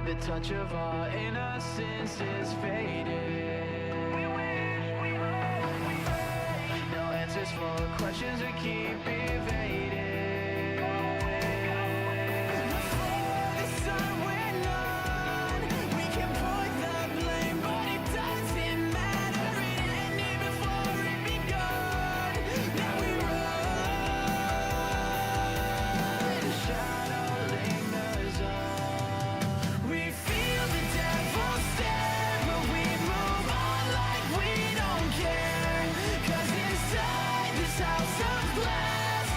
The touch of our innocence is fading. No answers for questions we keep evading. Before the sun went on, we can point the blame, but it doesn't matter. It ended before it begun. Now we run. The shadow lingers on. We feel the devil stare, but we move on like we don't care. 'Cause inside this house of glass,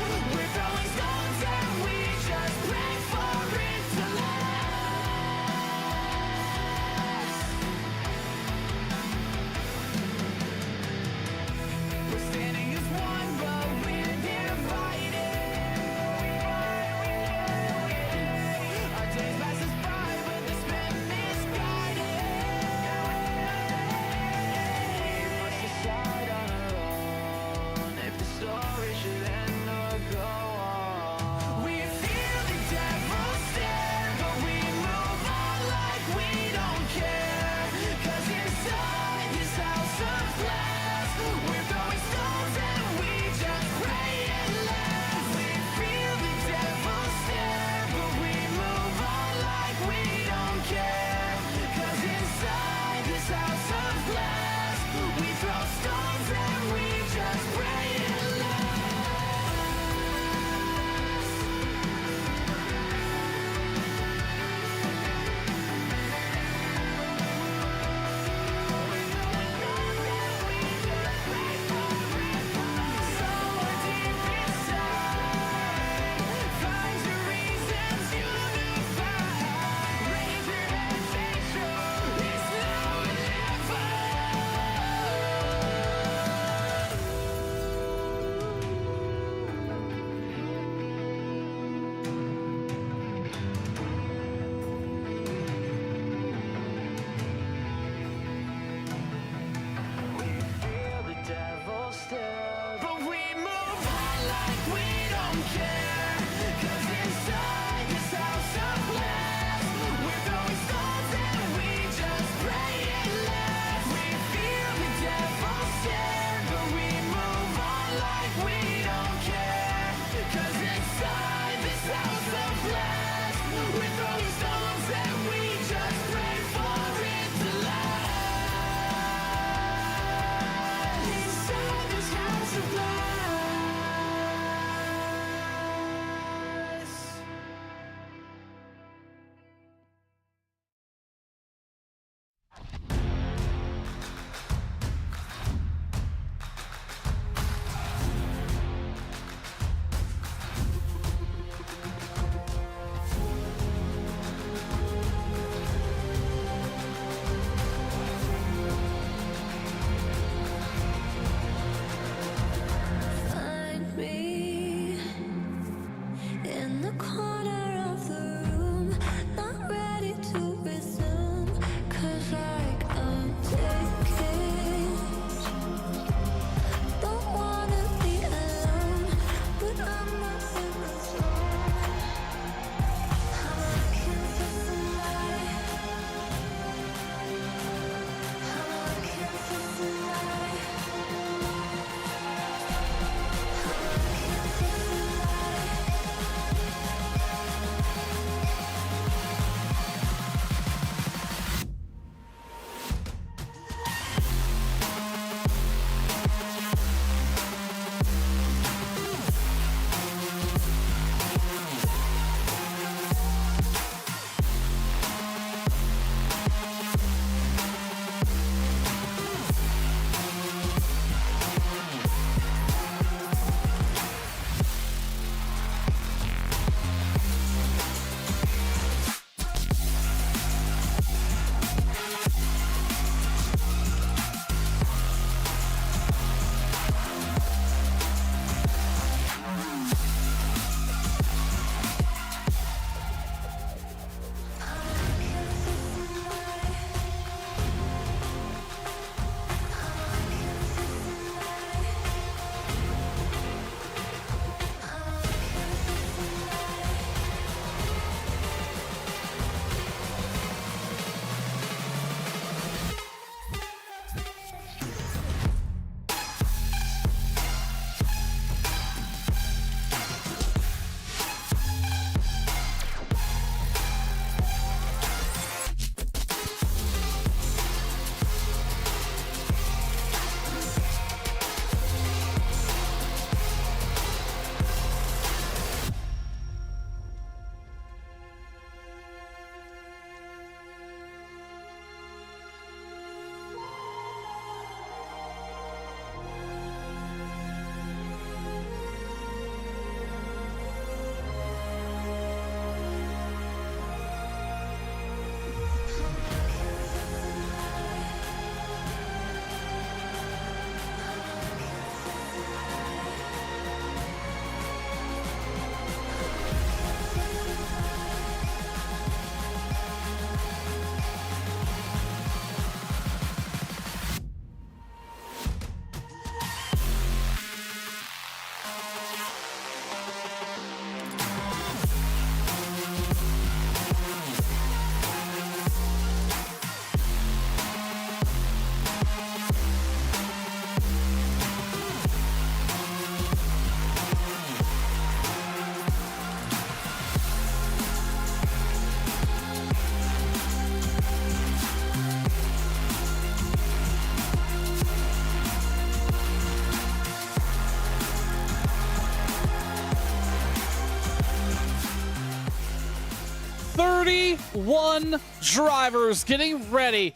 31 drivers getting ready.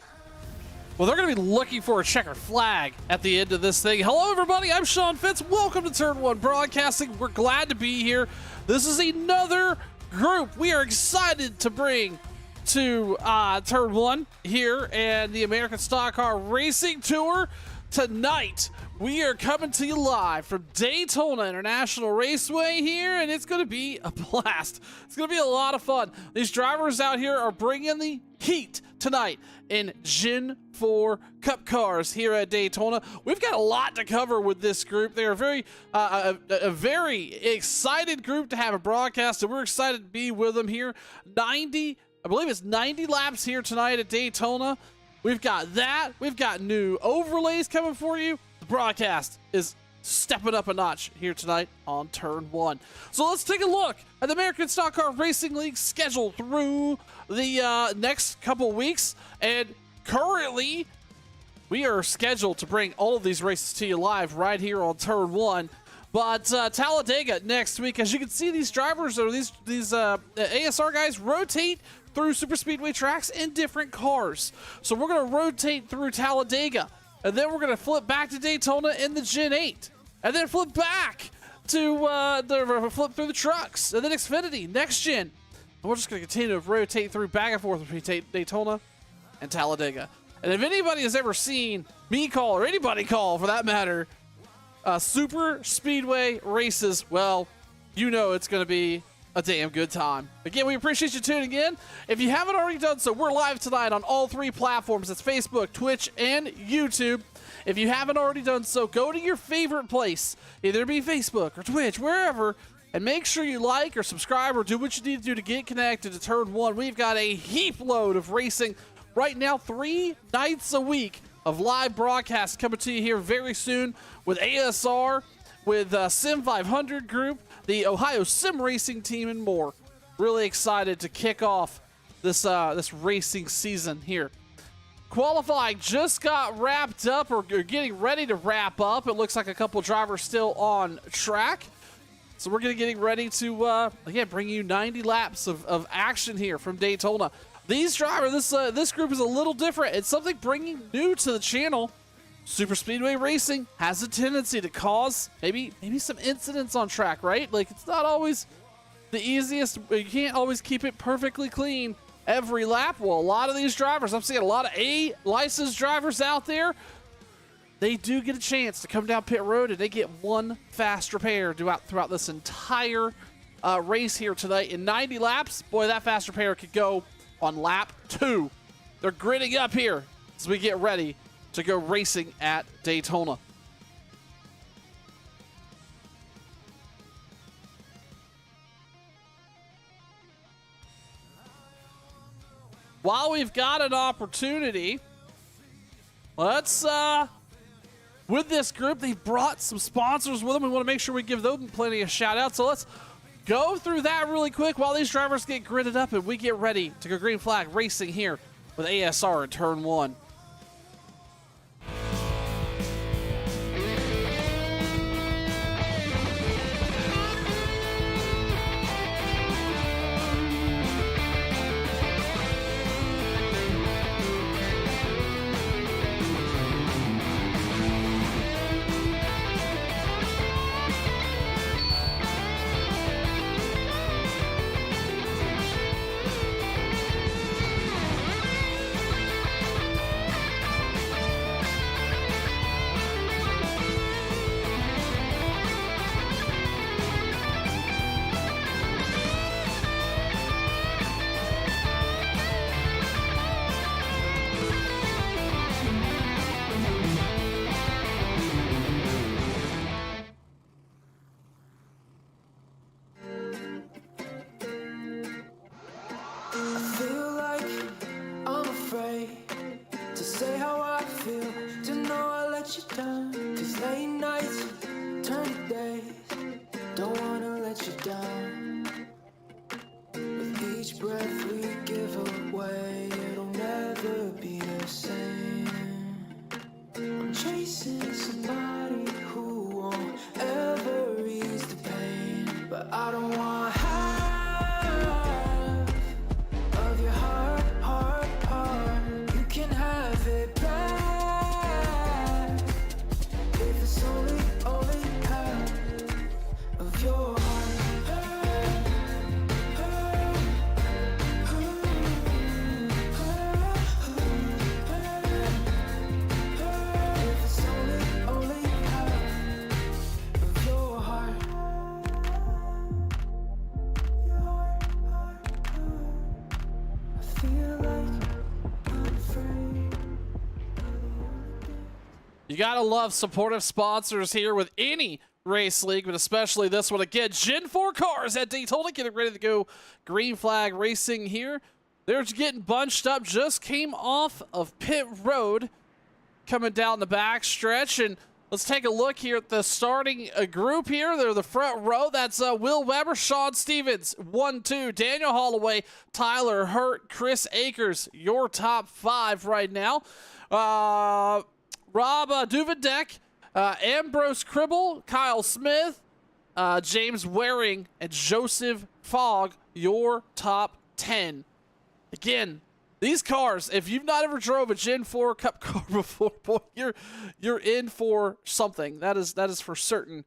Well, they're going to be looking for a checkered flag at the end of this thing. Hello, everybody. I'm Sean Fitz. Welcome to Turn 1 Broadcasting. We're glad to be here. This is another group we are excited to bring to Turn 1 here and the American Stock Car Racing Tour. Tonight, we are coming to you live from Daytona International Raceway here, and it's going to be a blast. It's going to be a lot of fun. These drivers out here are bringing the heat tonight in Gen 4 Cup cars here at Daytona. We've got a lot to cover with this group. They are a very excited group to have a broadcast, and we're excited to be with them here. I believe it's 90 laps here tonight at Daytona. We've got that. We've got new overlays coming for you. The broadcast is stepping up a notch here tonight on Turn 1. So let's take a look at the American Stock Car Racing League schedule through the next couple weeks. And currently, we are scheduled to bring all of these races to you live right here on Turn 1. But Talladega next week, as you can see, these drivers or these ASR guys rotate through super speedway tracks in different cars. So we're going to rotate through Talladega, and then we're going to flip back to Daytona in the Gen 8, and then flip back to flip through the trucks, and then Xfinity next gen. And we're just going to continue to rotate through back and forth between Daytona and Talladega. And if anybody has ever seen me call, or anybody call for that matter, super speedway races, well, you know it's going to be a damn good time. Again, we appreciate you tuning in. If you haven't already done so, we're live tonight on all three platforms. It's Facebook, Twitch, and YouTube. If you haven't already done so, go to your favorite place, either be Facebook or Twitch, wherever, and make sure you like or subscribe or do what you need to do to get connected to Turn 1. We've got a heap load of racing right now, 3 nights a week of live broadcasts coming to you here very soon with ASR, with Sim 500 Group, the Ohio Sim Racing Team, and more. Really excited to kick off this racing season here. Qualifying just got wrapped up, or getting ready to wrap up. It looks like a couple drivers still on track. So we're getting ready to, again, bring you 90 laps of action here from Daytona. These drivers, this group is a little different. It's something bringing new to the channel. Super speedway racing has a tendency to cause maybe some incidents on track, right? Like, it's not always the easiest. You can't always keep it perfectly clean every lap. Well, a lot of these drivers, I'm seeing a lot of A licensed drivers out there, they do get a chance to come down pit road and they get one fast repair throughout this entire race here tonight. In 90 laps, boy, that fast repair could go on lap 2. They're gritting up here as we get ready to go racing at Daytona. While we've got an opportunity, let's with this group, they brought some sponsors with them. We want to make sure we give them plenty of shout outs. So let's go through that really quick while these drivers get gritted up and we get ready to go green flag racing here with ASR in Turn 1. I don't want half You gotta love supportive sponsors here with any race league, but especially this one. Again, Gen 4 cars at Daytona getting ready to go green flag racing here. They're getting bunched up, just came off of pit road, coming down the back stretch. And let's take a look here at the starting group here. They're the front row. That's Will Weber, Sean Stevens, 1-2, Daniel Holloway, Tyler Hurt, Chris Akers, your top 5 right now. Rob Duvidek, Ambrose Cribble, Kyle Smith, James Waring, and Joseph Fogg, your top 10. Again, these cars, if you've not ever drove a Gen 4 Cup car before, boy, you're in for something. That is for certain.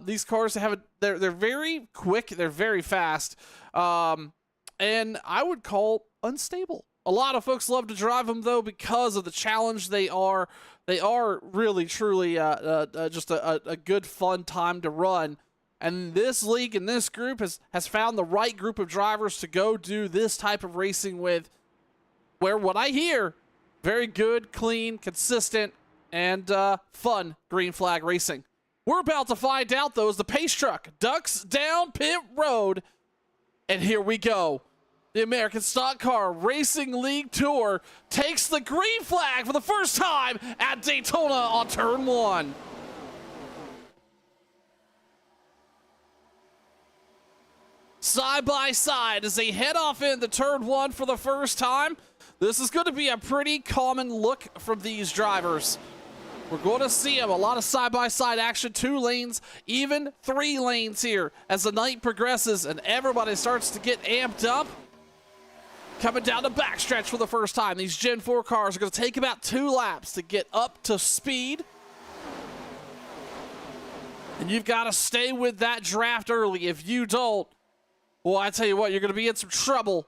These cars they're very quick, they're very fast, and I would call unstable. A lot of folks love to drive them though because of the challenge they are. They are really truly just a good fun time to run. And this league and this group has found the right group of drivers to go do this type of racing with, where what I hear, very good, clean, consistent, and fun green flag racing. We're about to find out, though, as the pace truck ducks down pit road. And here we go. The American Stock Car Racing League Tour takes the green flag for the first time at Daytona on turn 1. Side by side as they head off into turn 1 for the first time. This is going to be a pretty common look from these drivers. We're going to see them. A lot of side-by-side action, 2 lanes, even 3 lanes here as the night progresses and everybody starts to get amped up. Coming down the backstretch for the first time. These Gen 4 cars are going to take about 2 laps to get up to speed. And you've got to stay with that draft early. If you don't, well, I tell you what, you're going to be in some trouble.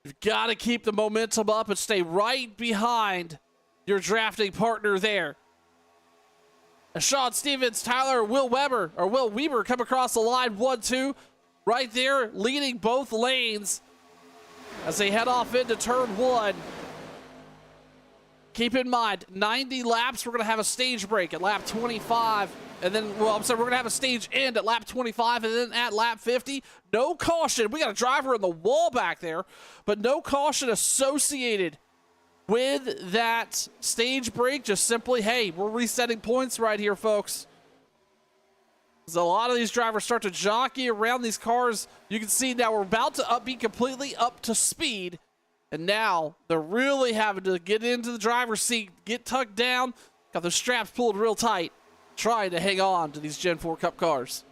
You've got to keep the momentum up and stay right behind your drafting partner there. As Sean Stevens, Tyler, Will Weber come across the line, 1-2, right there, leading both lanes as they head off into turn 1. Keep in mind, 90 laps, we're going to have a stage break at lap 25. And then, well, I'm sorry, we're going to have a stage end at lap 25, and then at lap 50, no caution. We got a driver in the wall back there, but no caution associated with that stage break. Just simply, hey, we're resetting points right here, folks. As a lot of these drivers start to jockey around these cars, you can see now we're about to be completely up to speed, and now they're really having to get into the driver's seat, get tucked down, got the straps pulled real tight, trying to hang on to these Gen 4 Cup cars.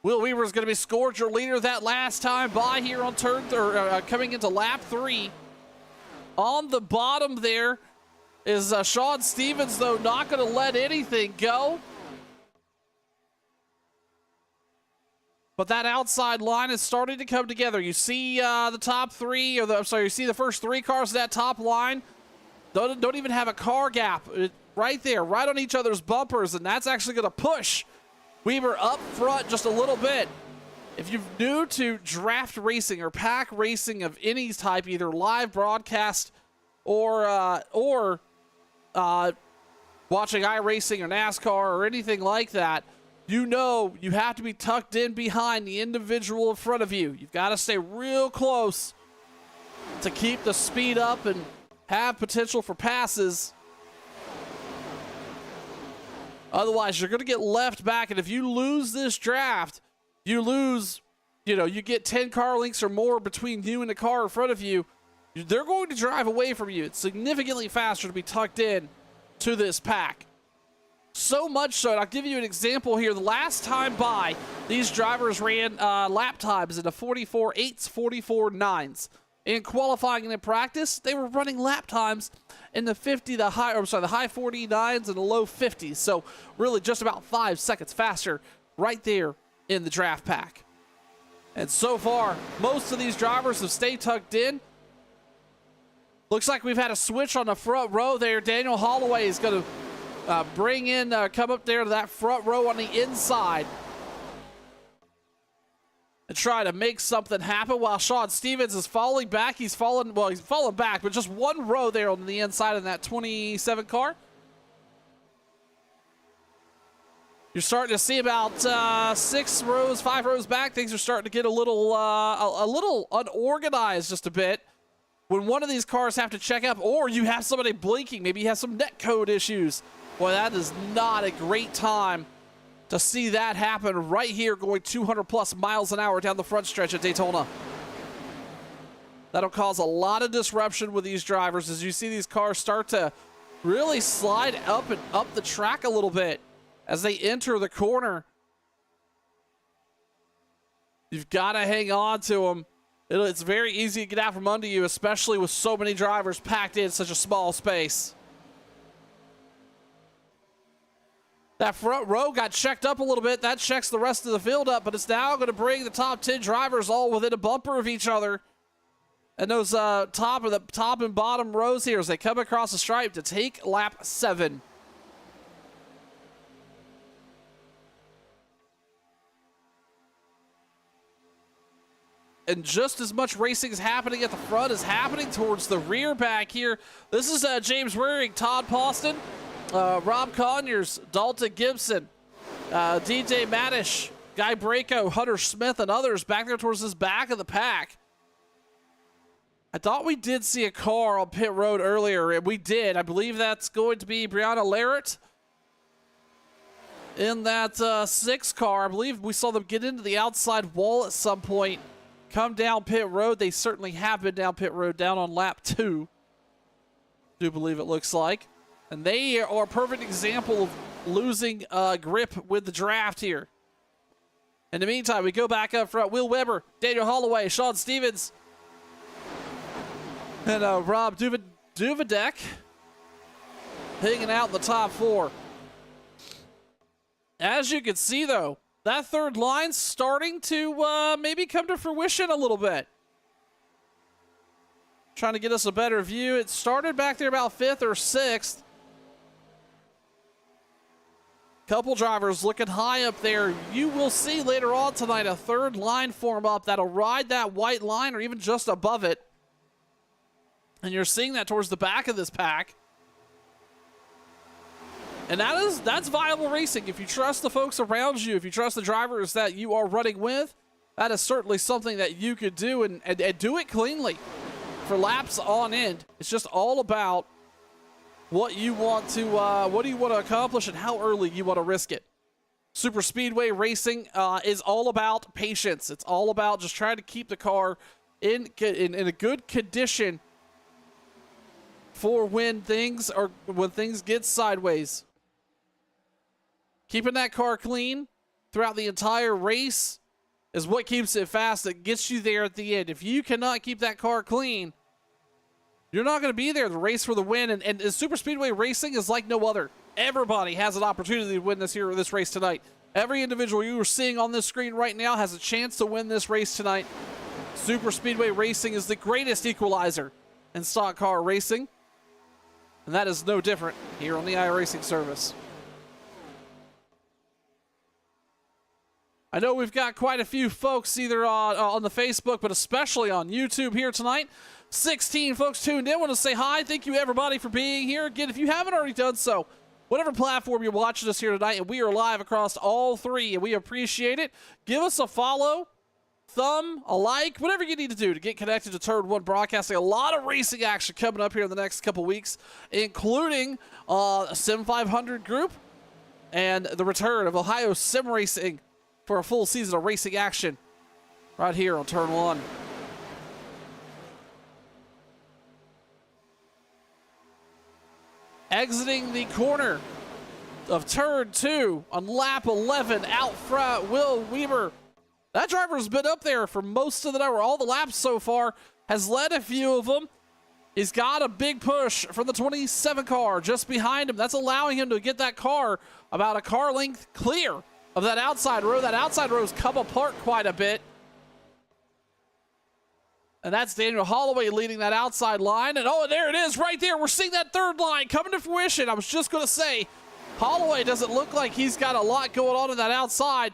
Will Weaver is going to be scored your leader that last time by here on coming into lap 3. On the bottom there is Sean Stevens, though, not going to let anything go. But that outside line is starting to come together. You see the top 3, you see the first 3 cars of that top line. Don't even have a car gap. Right there, right on each other's bumpers, and that's actually going to push Weaver up front just a little bit. If you're new to draft racing or pack racing of any type, either live broadcast or watching iRacing or NASCAR or anything like that, you know you have to be tucked in behind the individual in front of you. You've got to stay real close to keep the speed up and have potential for passes. Otherwise, you're going to get left back, and if you lose this draft, you get 10 car lengths or more between you and the car in front of you. They're going to drive away from you. It's significantly faster to be tucked in to this pack. So much so, and I'll give you an example here. The last time by, these drivers ran lap times in the 44.8s, 44.9s. In qualifying and in practice, they were running lap times in the the high 49s and the low 50s. So really just about 5 seconds faster right there in the draft pack. And so far, most of these drivers have stayed tucked in. Looks like we've had a switch on the front row there. Daniel Holloway is going to come up there to that front row on the inside. to try to make something happen while Sean Stevens is falling back. He's fallen back, but just one row there on the inside of that 27 car. You're starting to see about 5 rows back. Things are starting to get a little unorganized just a bit. When one of these cars have to check up, or you have somebody blinking, maybe you have some net code issues. Boy, that is not a great time to see that happen right here, going 200 plus miles an hour down the front stretch at Daytona. That'll cause a lot of disruption with these drivers as you see these cars start to really slide up the track a little bit. As they enter the corner, you've got to hang on to them. It's very easy to get out from under you, especially with so many drivers packed in such a small space. That front row got checked up a little bit. That checks the rest of the field up, but it's now going to bring the top 10 drivers all within a bumper of each other. And those top and bottom rows here as they come across the stripe to take lap 7. And just as much racing is happening at the front as happening towards the rear back here. This is James Waring, Todd Poston, Rob Conyers, Dalton Gibson, DJ Madish, Guy Braco, Hunter Smith, and others back there towards this back of the pack. I thought we did see a car on pit road earlier, and we did. I believe that's going to be Brianna Larrett in that 6 car. I believe we saw them get into the outside wall at some point. Come down pit road. They certainly have been down pit road, down on lap 2. Do believe it looks like. And they are a perfect example of losing grip with the draft here. In the meantime, we go back up front. Will Weber, Daniel Holloway, Sean Stevens, and Rob Duvedek hanging out in the top 4. As you can see, though, that third line's starting to maybe come to fruition a little bit. Trying to get us a better view. It started back there about 5th or 6th. Couple drivers looking high up there. You will see later on tonight a third line form up that'll ride that white line or even just above it. And you're seeing that towards the back of this pack. And that's viable racing. If you trust the folks around you, if you trust the drivers that you are running with, that is certainly something that you could do and do it cleanly for laps on end. It's just all about what you want to accomplish and how early you want to risk it. Super Speedway racing is all about patience. It's all about just trying to keep the car in a good condition for when things get sideways. Keeping that car clean throughout the entire race is what keeps it fast. That gets you there at the end. If you cannot keep that car clean, you're not going to be there to race for the win. And Super Speedway racing is like no other. Everybody has an opportunity to win this race tonight. Every individual you are seeing on this screen right now has a chance to win this race tonight. Super Speedway racing is the greatest equalizer in stock car racing. And that is no different here on the iRacing service. I know we've got quite a few folks either on the Facebook, but especially on YouTube here tonight. 16 folks tuned in. I want to say hi. Thank you, everybody, for being here. Again, if you haven't already done so, whatever platform you're watching us here tonight, and we are live across all 3, and we appreciate it. Give us a follow, thumb, a like, whatever you need to do to get connected to Turn 1 Broadcasting. A lot of racing action coming up here in the next couple weeks, including a Sim 500 group and the return of Ohio Sim Racing for a full season of racing action right here on Turn 1. Exiting the corner of Turn 2 on lap 11 out front, Will Weber. That driver's been up there for most of the night, or all the laps so far, has led a few of them. He's got a big push from the 27 car just behind him. That's allowing him to get that car about a car length clear of that outside row. That outside row's come apart quite a bit. And that's Daniel Holloway leading that outside line. And oh, there it is right there. We're seeing that third line coming to fruition. I was just going to say, Holloway doesn't look like he's got a lot going on in that outside.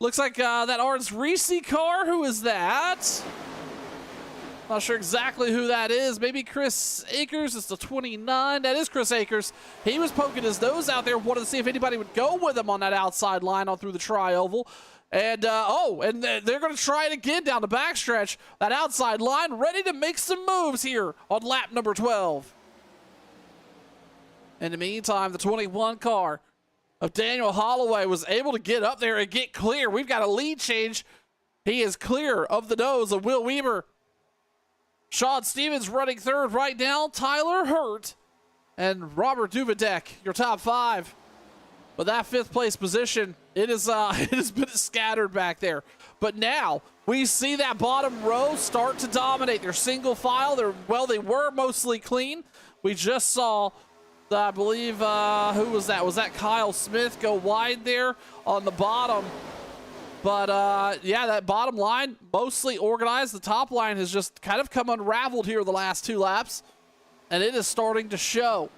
Looks like that Arns Reese car. Who is that? Not sure exactly who that is. Maybe Chris Akers. It's the 29. That is Chris Akers. He was poking his nose out there, wanted to see if anybody would go with him on that outside line on through the tri-oval. And, they're going to try it again down the backstretch. That outside line ready to make some moves here on lap number 12. In the meantime, the 21 car of Daniel Holloway was able to get up there and get clear. We've got a lead change. He is clear of the nose of Will Weaver. Sean Stevens running third right now. Tyler Hurt and Robert Duvidek, your top five. But that fifth place position, it has been scattered back there. But now we see that bottom row start to dominate. They're single file. They were mostly clean. We just saw, I believe, who was that? Was that Kyle Smith go wide there on the bottom? But, yeah, that bottom line, mostly organized. The top line has just kind of come unraveled here the last two laps, and it is starting to show.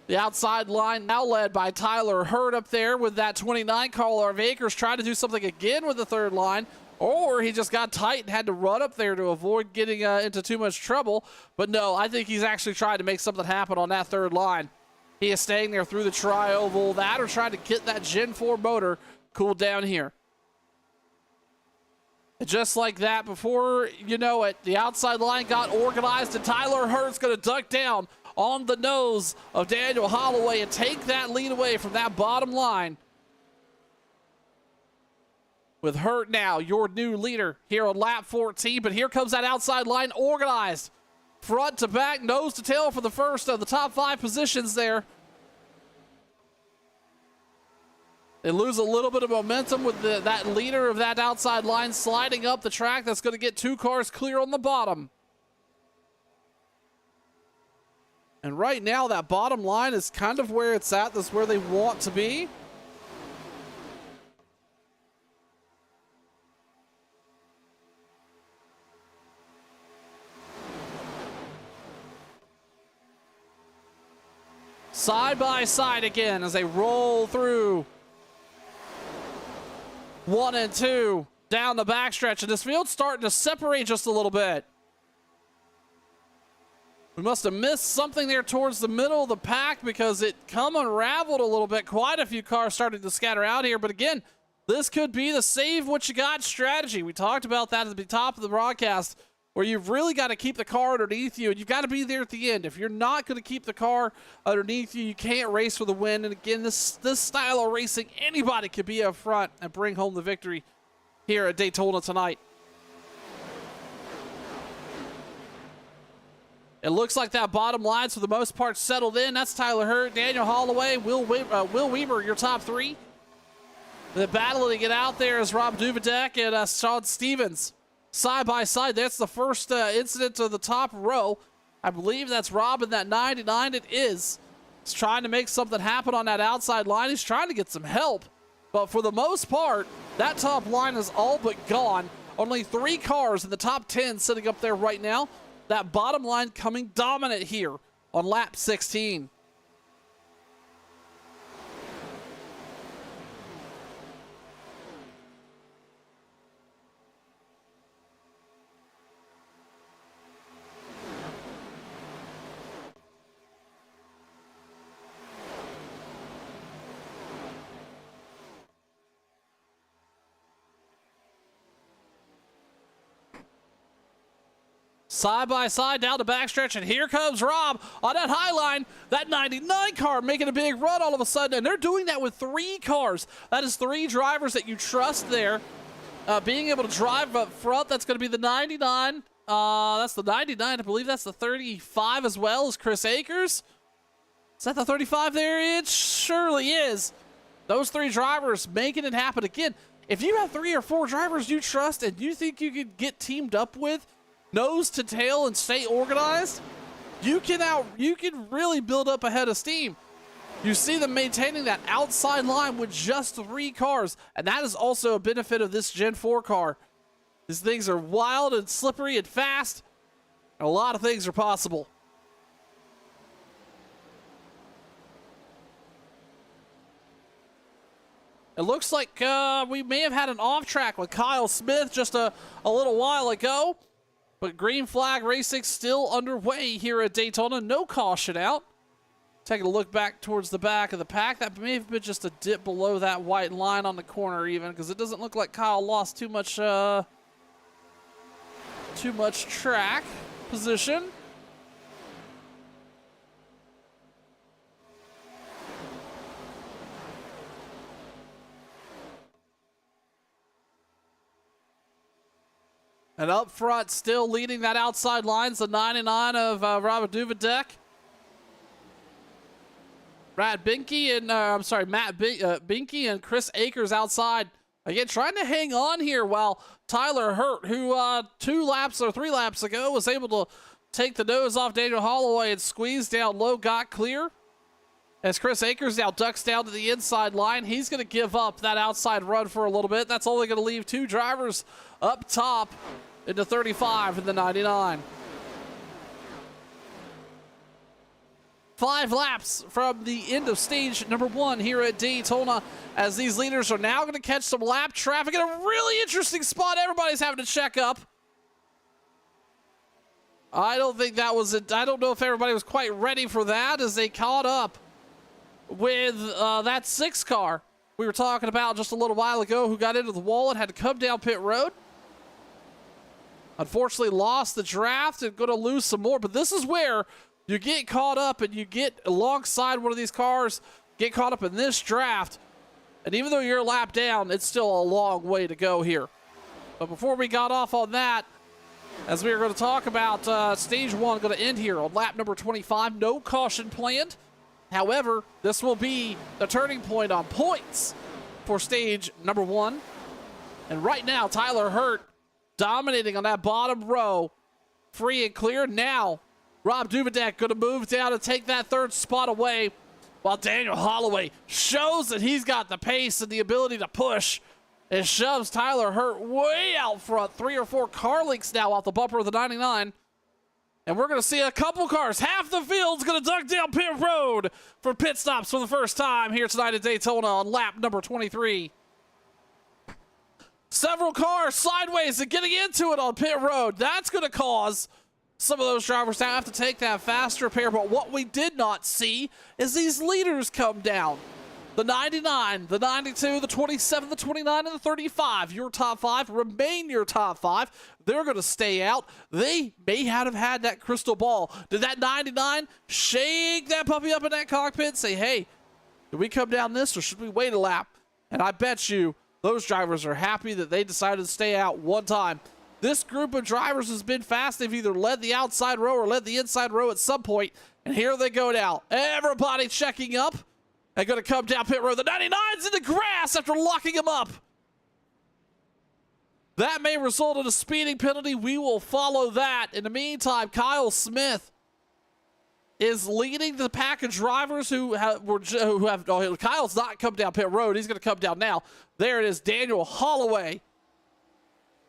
The outside line now led by Tyler Hurt up there with that 29. Carl Akers trying to do something again with the third line, or he just got tight and had to run up there to avoid getting into too much trouble. But, no, I think he's actually trying to make something happen on that third line. He is staying there through the tri-oval, that or trying to get that Gen 4 motor cooled down here. And just like that, before you know it, the outside line got organized, and Tyler Hurt's going to duck down on the nose of Daniel Holloway and take that lead away from that bottom line. With Hurt now, your new leader here on lap 14, but here comes that outside line organized. Front to back, nose to tail for the first of the top five positions there. They lose a little bit of momentum with that leader of that outside line sliding up the track. That's going to get two cars clear on the bottom. And right now, that bottom line is kind of where it's at. That's where they want to be. Side by side again as they roll through 1 and 2 down the backstretch, and this field's starting to separate just a little bit. We must have missed something there towards the middle of the pack because it come unraveled a little bit. Quite a few cars started to scatter out here, but again, this could be the save what you got strategy. We talked about that at the top of the broadcast, where you've really got to keep the car underneath you, and you've got to be there at the end. If you're not going to keep the car underneath you, you can't race for the win. And again, this style of racing, anybody could be up front and bring home the victory here at Daytona tonight. It looks like that bottom line's for the most part settled in. That's Tyler Hurt, Daniel Holloway, Will Weaver, your top three. The battle to get out there is Rob Duvidek and Sean Stevens. Side by side, that's the first incident to the top row. I believe that's Rob in that 99. It is. He's trying to make something happen on that outside line. He's trying to get some help. But for the most part, that top line is all but gone. Only 3 cars in the top 10 sitting up there right now. That bottom line coming dominant here on lap 16. Side by side down the backstretch, and here comes Rob on that high line. That 99 car making a big run all of a sudden, and they're doing that with 3 cars. That is 3 drivers that you trust there. Being able to drive up front, that's going to be the 99. That's the 99. I believe that's the 35 as well as Chris Akers. Is that the 35 there? It surely is. Those 3 drivers making it happen. Again, if you have 3 or 4 drivers you trust and you think you could get teamed up with, nose to tail, and stay organized, you can really build up a head of steam. You see them maintaining that outside line with just 3 cars, and that is also a benefit of this Gen 4 car. These things are wild and slippery and fast, and a lot of things are possible. It looks like we may have had an off track with Kyle Smith just a little while ago. But green flag racing still underway here at Daytona. No caution out. Taking a look back towards the back of the pack. That may have been just a dip below that white line on the corner even, because it doesn't look like Kyle lost too much track position. And up front, still leading that outside line's the 99 of Robert Duvedek. Matt Binky and Chris Akers outside. Again, trying to hang on here while Tyler Hurt, who 3 laps ago was able to take the nose off Daniel Holloway and squeeze down low, got clear. As Chris Akers now ducks down to the inside line, he's going to give up that outside run for a little bit. That's only going to leave 2 drivers up top into 35 and the 99. 5 laps from the end of stage number 1 here at Daytona, as these leaders are now going to catch some lap traffic in a really interesting spot. Everybody's having to check up. I don't think that was it. I don't know if everybody was quite ready for that as they caught up with that 6 car we were talking about just a little while ago, who got into the wall and had to come down pit road. Unfortunately lost the draft and going to lose some more, but this is where you get caught up and you get alongside one of these cars, get caught up in this draft, and even though you're a lap down, it's still a long way to go here. But before we got off on that, as we were going to talk about stage 1 going to end here on lap number 25, no caution planned. However, this will be the turning point on points for stage number 1. And right now, Tyler Hurt dominating on that bottom row, free and clear. Now, Rob Duvedek going to move down and take that 3rd spot away, while Daniel Holloway shows that he's got the pace and the ability to push and shoves Tyler Hurt way out front. 3 or 4 car lengths now off the bumper of the 99. And we're going to see a couple cars. Half the field's going to duck down pit road for pit stops for the first time here tonight at Daytona on lap number 23. Several cars sideways and getting into it on pit road. That's going to cause some of those drivers to have to take that fast repair. But what we did not see is these leaders come down. The 99, the 92, the 27, the 29, and the 35. Your top 5 remain your top 5. They're going to stay out. They may have had that crystal ball. Did that 99 shake that puppy up in that cockpit and say, hey, did we come down this or should we wait a lap? And I bet you those drivers are happy that they decided to stay out one time. This group of drivers has been fast. They've either led the outside row or led the inside row at some point. And here they go now. Everybody checking up. They're going to come down pit road. The 99's in the grass after locking him up. That may result in a speeding penalty. We will follow that. In the meantime, Kyle Smith is leading the pack of drivers who have Kyle's not come down pit road. He's going to come down now. There it is. Daniel Holloway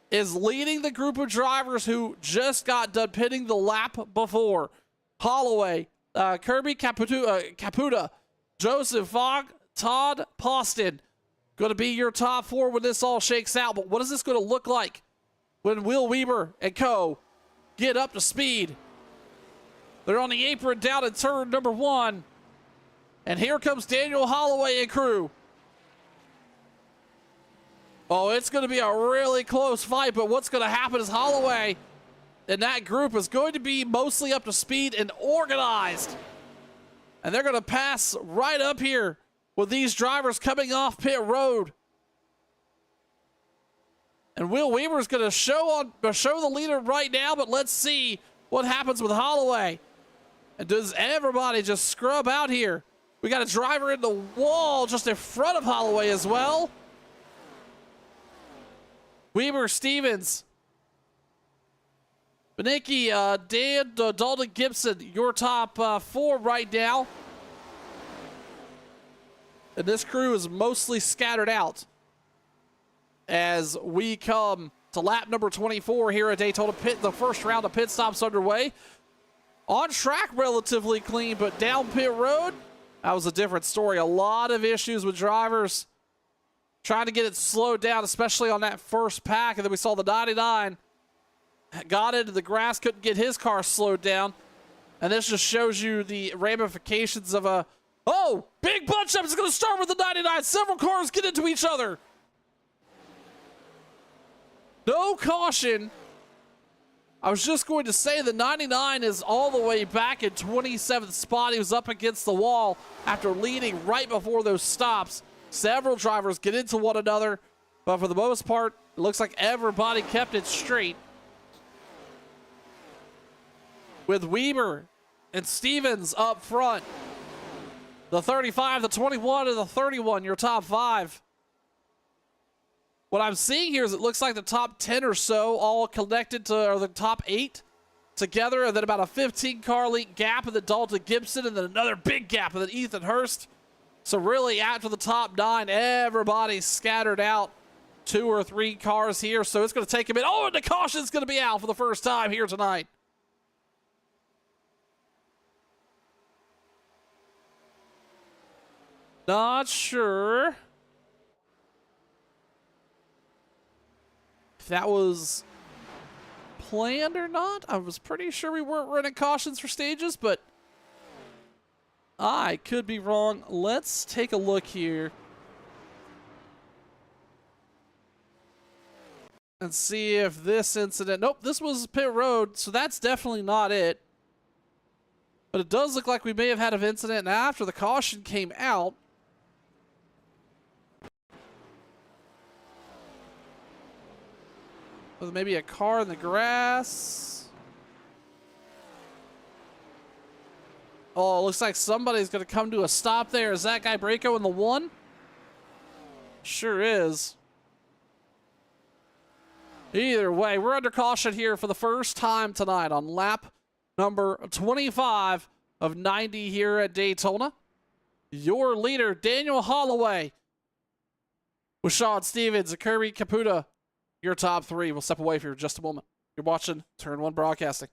is leading the group of drivers who just got done pitting the lap before. Holloway, Kirby Caputa, Joseph Fogg, Todd Poston. Going to be your top 4 when this all shakes out. But what is this going to look like when Will Weber and co. get up to speed? They're on the apron down at turn number 1. And here comes Daniel Holloway and crew. Oh, it's going to be a really close fight, but what's going to happen is Holloway and that group is going to be mostly up to speed and organized. And they're going to pass right up here with these drivers coming off pit road. And Will Weaver's going to show the leader right now, but let's see what happens with Holloway. And does everybody just scrub out here? We got a driver in the wall just in front of Holloway as well. Weaver, Stevens, Benicki, Dan, Dalton Gibson, your top 4 right now. And this crew is mostly scattered out as we come to lap number 24 here at Daytona. The first round of pit stops underway. On track, relatively clean, but down pit road, that was a different story. A lot of issues with drivers trying to get it slowed down, especially on that first pack. And then we saw the 99 got into the grass, couldn't get his car slowed down. And this just shows you the ramifications of a, oh, big bunch up. It's going to start with the 99. Several cars get into each other. No caution. I was just going to say the 99 is all the way back in 27th spot. He was up against the wall after leading right before those stops. Several drivers get into one another, but for the most part, it looks like everybody kept it straight. With Weber and Stevens up front. The 35, the 21, and the 31, your top 5. What I'm seeing here is it looks like the top 10 or so all connected to, or the top 8 together, and then about a 15 car length gap, and then Dalton Gibson, and then another big gap, and then Ethan Hurst. So really after the top 9, everybody's scattered out 2 or 3 cars here, so it's going to take a minute. Oh, and the caution's going to be out for the first time here tonight. Not sure if that was planned or not. I was pretty sure we weren't running cautions for stages, but I could be wrong. Let's take a look here and see if this incident... Nope, this was pit road, so that's definitely not it. But it does look like we may have had an incident after the caution came out. With maybe a car in the grass. Oh, it looks like somebody's going to come to a stop there. Is that guy Braco in the 1? Sure is. Either way, we're under caution here for the first time tonight on lap number 25 of 90 here at Daytona. Your leader, Daniel Holloway, with Sean Stevens and Kirby Caputa. Your top 3. We'll step away for just a moment. You're watching Turn 1 Broadcasting.